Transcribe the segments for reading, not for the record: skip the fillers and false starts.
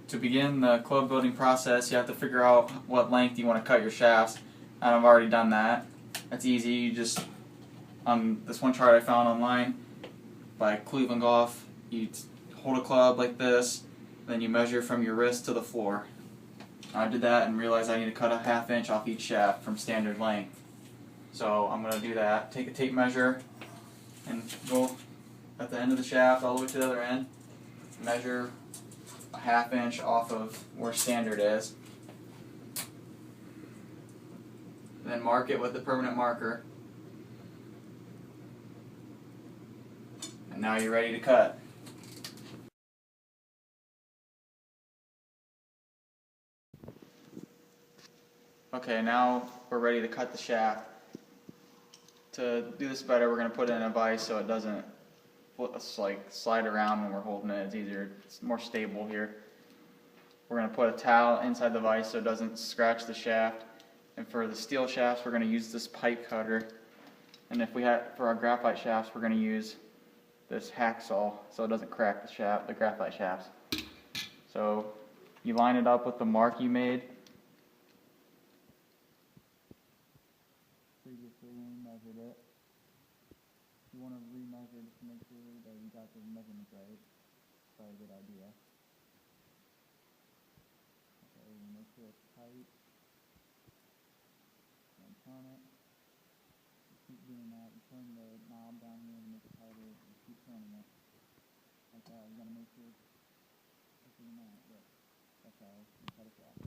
To begin the club building process, you have to figure out what length you want to cut your shafts, and I've already done that. That's easy. You just, on this one chart I found online by Cleveland Golf, you hold a club like this, then you measure from your wrist to the floor. I did that and realized I need to cut a 1/2 inch off each shaft from standard length. So I'm going to do that. Take a tape measure and go at the end of the shaft all the way to the other end. Measure a 1/2 inch off of where standard is. Then mark it with the permanent marker. And now you're ready to cut. Okay, now we're ready to cut the shaft. To do this better, we're going to put it in a vise so it doesn't slide around when we're holding it. It's easier, it's more stable here. We're going to put a towel inside the vise so it doesn't scratch the shaft. And for the steel shafts, we're going to use this pipe cutter. And if we have, for our graphite shafts, we're going to use this hacksaw so it doesn't crack the graphite shafts. So you line it up with the mark you made. Previously when we measured it. You want to remeasure just to make sure that you got the measurements right. Probably a good idea. Okay, make sure it's tight. And turn it. Keep doing that. You turn the knob down here to make it tighter. And keep turning it. Like that. You gotta make sure it's pushing it out. Look. That's how you cut it off.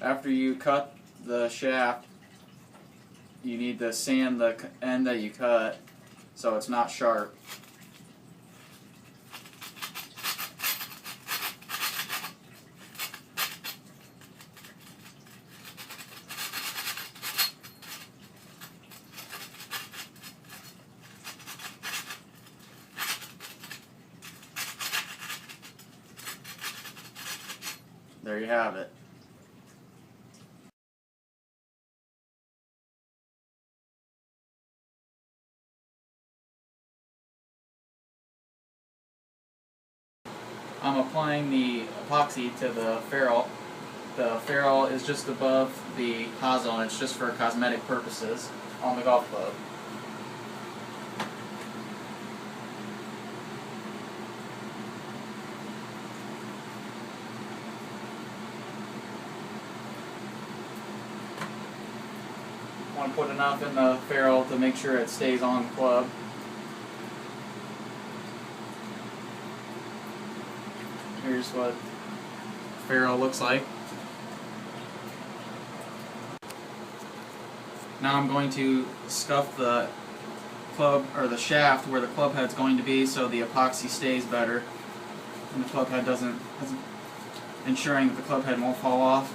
After you cut the shaft, you need to sand the end that you cut so it's not sharp. There you have it. I'm applying the epoxy to the ferrule. The ferrule is just above the hosel and it's just for cosmetic purposes on the golf club. I want to put enough in the ferrule to make sure it stays on the club. Here's what the ferrule looks like. Now I'm going to scuff the club or the shaft where the club head's going to be so the epoxy stays better and the club head doesn't ensuring that the club head won't fall off.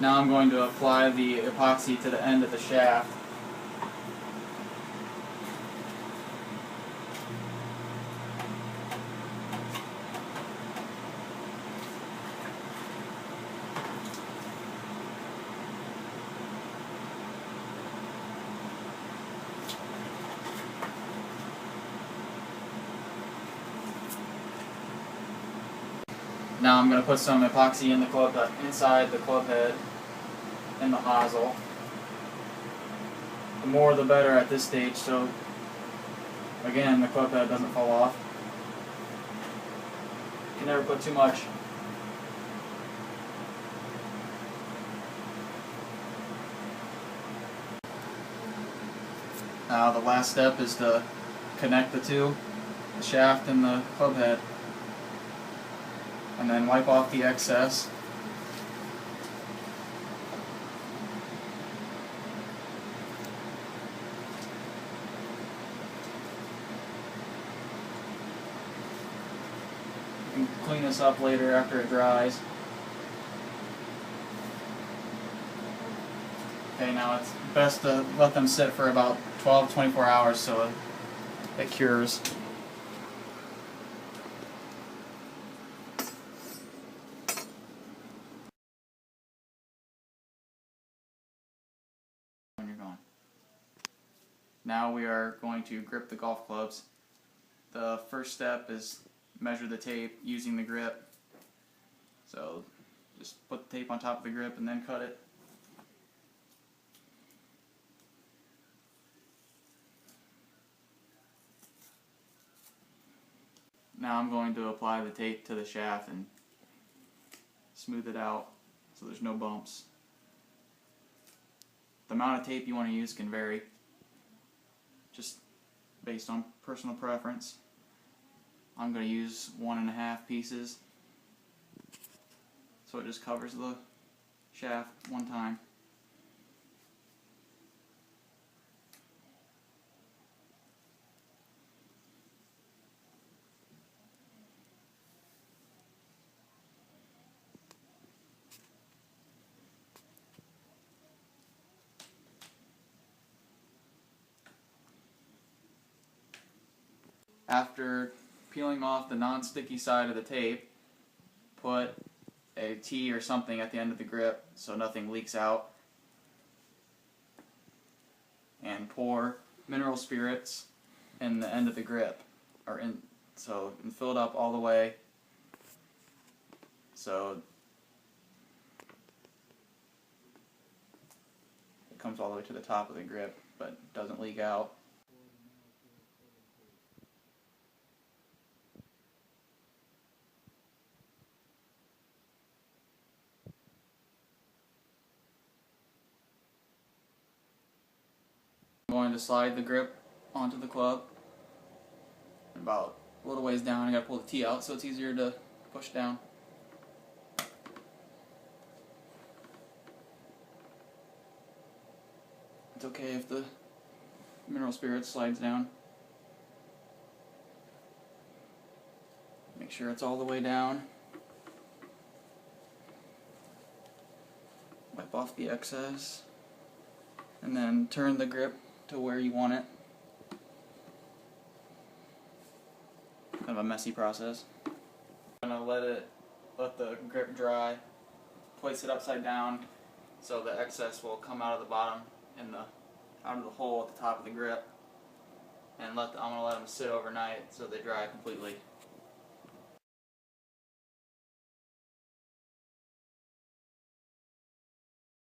Now I'm going to apply the epoxy to the end of the shaft. Now I'm going to put some epoxy in the club inside the club head and the hosel. The more the better at this stage, so again the club head doesn't fall off. You never put too much. Now the last step is to connect the two, the shaft and the club head, and then wipe off the excess. You can clean this up later after it dries. Okay, now it's best to let them sit for about 12-24 hours so it cures. Now we are going to grip the golf clubs. The first step is measure the tape using the grip. So just put the tape on top of the grip and then cut it. Now I'm going to apply the tape to the shaft and smooth it out so there's no bumps. The amount of tape you want to use can vary, just based on personal preference. I'm going to use 1.5 pieces, so it just covers the shaft one time. After peeling off the non-sticky side of the tape, put a T or something at the end of the grip so nothing leaks out, and pour mineral spirits in the end of the grip, and fill it up all the way so it comes all the way to the top of the grip but doesn't leak out. I'm going to slide the grip onto the club. About a little ways down, I gotta pull the T out so it's easier to push down. It's okay if the mineral spirit slides down. Make sure it's all the way down. Wipe off the excess, and then turn the grip to where you want it. Kind of a messy process. I'm gonna let the grip dry. Place it upside down so the excess will come out of the bottom out of the hole at the top of the grip, and I'm gonna let them sit overnight so they dry completely.